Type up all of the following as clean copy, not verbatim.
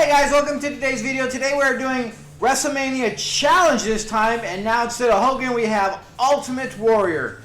Hey guys, welcome to today's video. Today we're doing Wrestlemania Challenge this time, and now instead of Hogan we have Ultimate Warrior.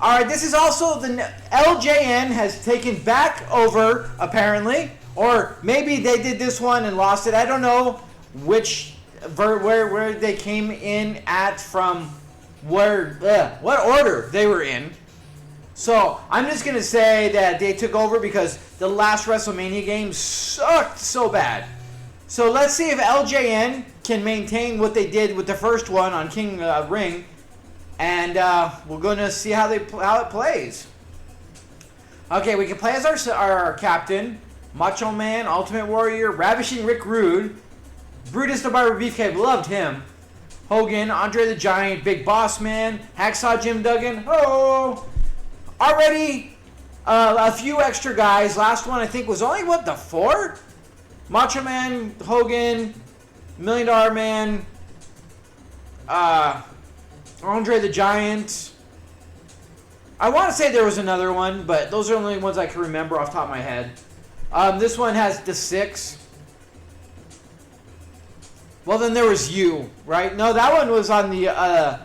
Alright, this is also the LJN has taken back over, apparently. Or maybe they did this one and lost it. I don't know which, where they came in at from, what order they were in. So, I'm just going to say that they took over because the last WrestleMania game sucked so bad. So, let's see if LJN can maintain what they did with the first one on King Ring. And we're going to see how it plays. Okay, we can play as our captain. Macho Man, Ultimate Warrior, Ravishing Rick Rude. Brutus the Barber Beefcake, loved him. Hogan, Andre the Giant, Big Boss Man, Hacksaw Jim Duggan. Oh! Already a few extra guys. Last one I think was only, what, the 4? Macho Man, Hogan, $1 Million Man, Andre the Giant. I want to say there was another one, but those are the only ones I can remember off the top of my head. This one has the 6. Well, then there was you, right? No, that one was on the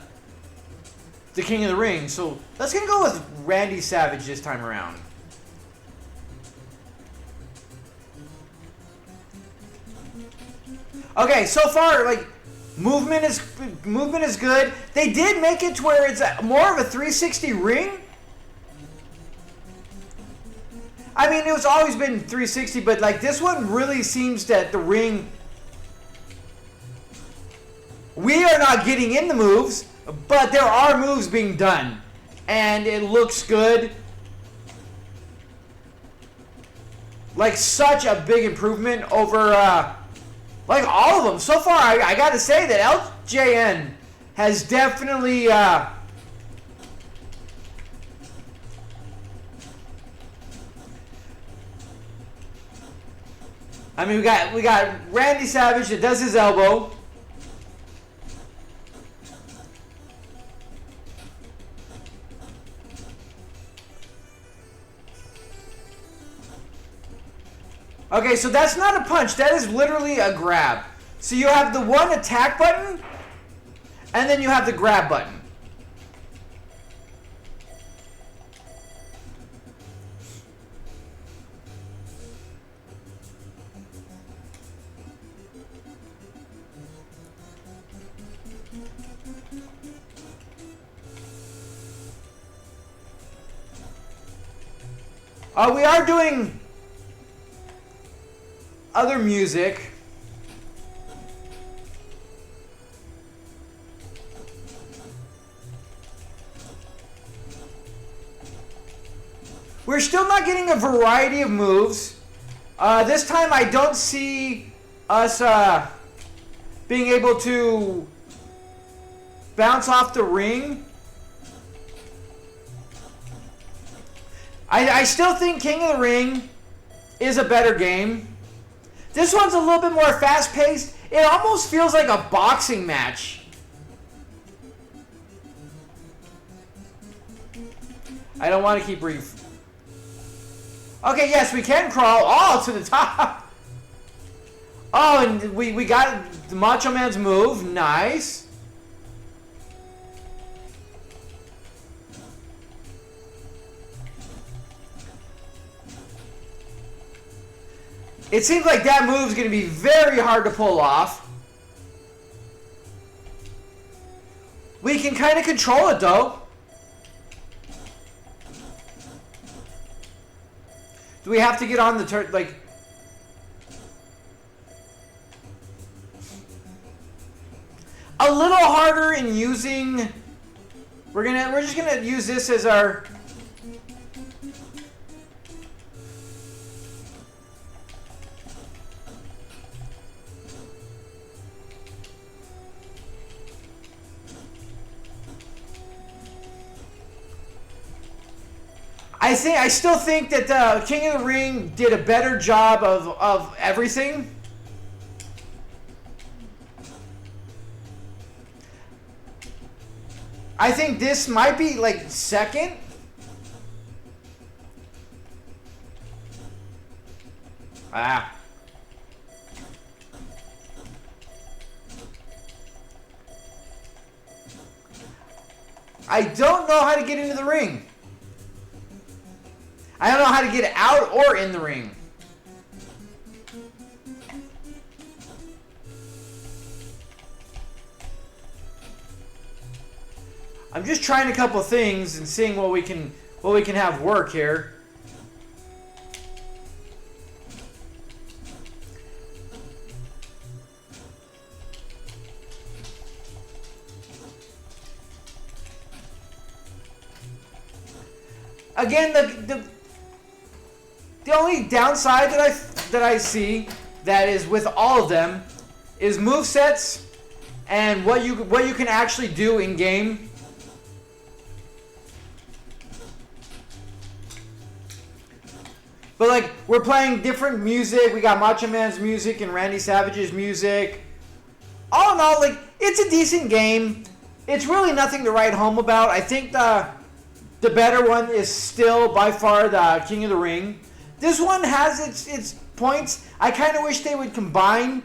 King of the Ring. So let's gonna go with Randy Savage this time around. Okay, so far, like, movement is good. They did make it to where it's more of a 360 ring. I mean, it was always been 360, but like this one really seems that the ring. We are not getting in the moves, but there are moves being done, and it looks good. Like such a big improvement over like all of them so far. I got to say that LJN has definitely. I mean, we got Randy Savage that does his elbow. Okay, so that's not a punch. That is literally a grab. So you have the one attack button, and then you have the grab button. We are doing other music. We're still not getting a variety of moves. This time I don't see us being able to bounce off the ring. I still think King of the Ring is a better game. This one's a little bit more fast-paced. It almost feels like a boxing match. I don't want to keep brief. Okay, yes, we can crawl all to the top. Oh, and we got the Macho Man's move. Nice. It seems like that move is going to be very hard to pull off. We can kind of control it, though. Do we have to get on the turn? Like, a little harder in using. We're just gonna use this as our. I still think that King of the Ring did a better job of everything. I think this might be like second. Ah. I don't know how to get into the ring. I don't know how to get out or in the ring. I'm just trying a couple things and seeing what we can have work here. Again, the only downside that I see that is with all of them is movesets and what you can actually do in game. But like, we're playing different music. We got Macho Man's music and Randy Savage's music. All in all, like, it's a decent game. It's really nothing to write home about. I think the better one is still by far the King of the Ring. This one has its points. I kind of wish they would combine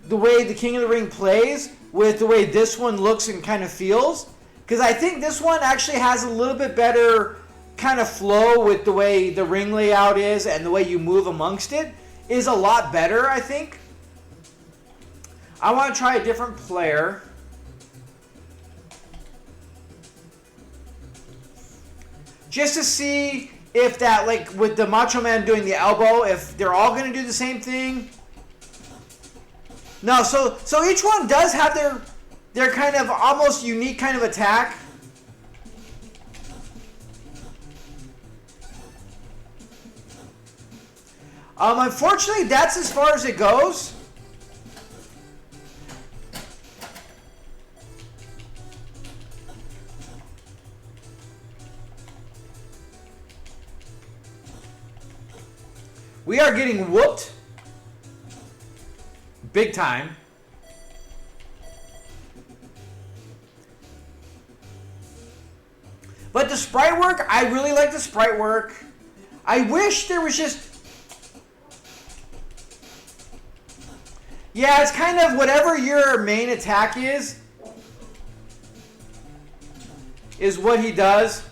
the way the King of the Ring plays with the way this one looks and kind of feels. Because I think this one actually has a little bit better kind of flow with the way the ring layout is and the way you move amongst it is a lot better, I think. I want to try a different player. Just to see if that, like with the Macho Man doing the elbow, if they're all going to do the same thing. No, so each one does have their kind of almost unique kind of attack. Unfortunately, that's as far as it goes. We are getting whooped. Big time. But the sprite work, I really like the sprite work. I wish there was just... Yeah, it's kind of whatever your main attack is what he does.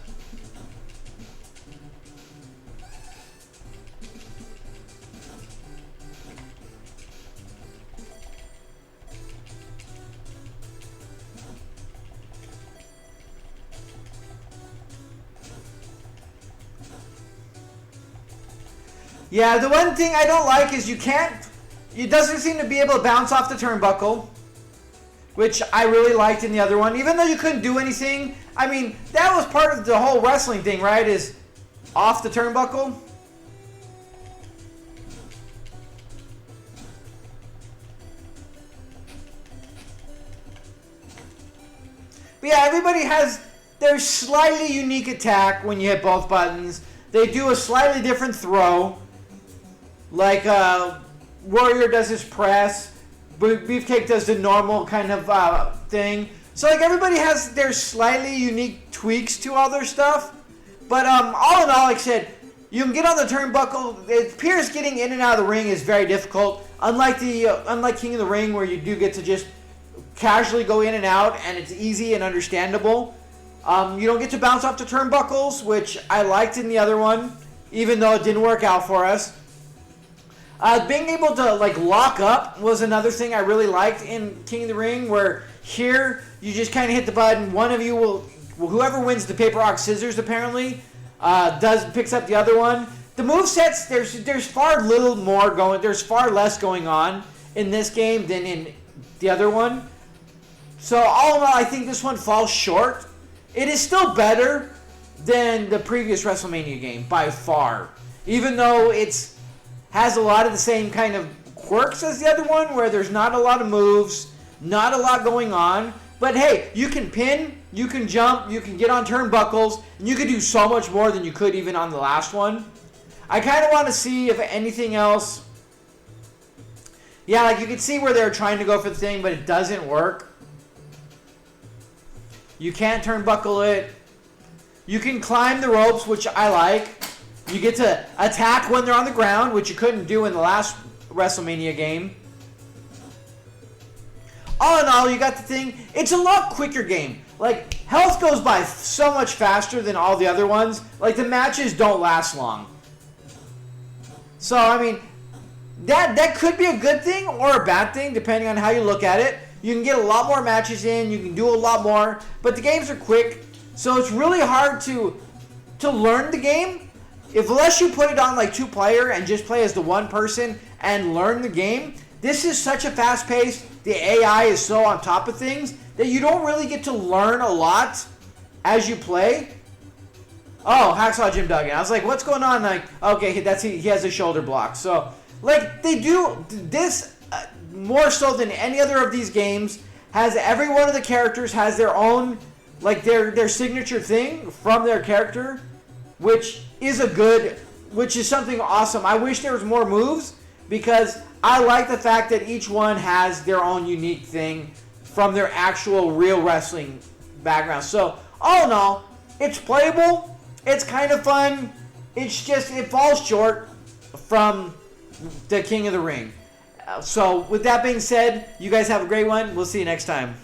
Yeah, the one thing I don't like is it doesn't seem to be able to bounce off the turnbuckle, which I really liked in the other one. Even though you couldn't do anything, I mean, that was part of the whole wrestling thing, right? Is off the turnbuckle. But yeah, everybody has their slightly unique attack when you hit both buttons. They do a slightly different throw. Like, Warrior does his press, Beefcake does the normal kind of thing. So like everybody has their slightly unique tweaks to all their stuff. But all in all, like I said, you can get on the turnbuckle. It appears getting in and out of the ring is very difficult. Unlike King of the Ring, where you do get to just casually go in and out, and it's easy and understandable. You don't get to bounce off the turnbuckles, which I liked in the other one, even though it didn't work out for us. Being able to like lock up was another thing I really liked in King of the Ring, where here you just kind of hit the button. One of you whoever wins the paper, rock, scissors apparently, picks up the other one. The movesets, there's far less going on in this game than in the other one. So all in all, I think this one falls short. It is still better than the previous WrestleMania game by far, even though has a lot of the same kind of quirks as the other one, where there's not a lot of moves, not a lot going on. But hey, you can pin, you can jump, you can get on turnbuckles, and you can do so much more than you could even on the last one. I kind of want to see if anything else... Yeah, like you can see where they're trying to go for the thing, but it doesn't work. You can't turnbuckle it. You can climb the ropes, which I like. You get to attack when they're on the ground, which you couldn't do in the last WrestleMania game. all in all, you got the thing. It's a lot quicker game. Like, health goes by so much faster than all the other ones. Like, the matches don't last long. So, I mean, that could be a good thing or a bad thing, depending on how you look at it. You can get a lot more matches in. You can do a lot more. But the games are quick. So, it's really hard to learn the game. Unless you put it on, like, 2-player and just play as the one person and learn the game. This is such a fast pace. The AI is so on top of things that you don't really get to learn a lot as you play. Oh, Hacksaw Jim Duggan. I was like, what's going on? Like, okay, he has a shoulder block. So, like, they do this more so than any other of these games. Has every one of the characters has their own, like, their signature thing from their character, which is something awesome. I wish there was more moves because I like the fact that each one has their own unique thing from their actual real wrestling background. So, all in all, it's playable. It's kind of fun. It's just, it falls short from the King of the Ring. So, with that being said, you guys have a great one. We'll see you next time.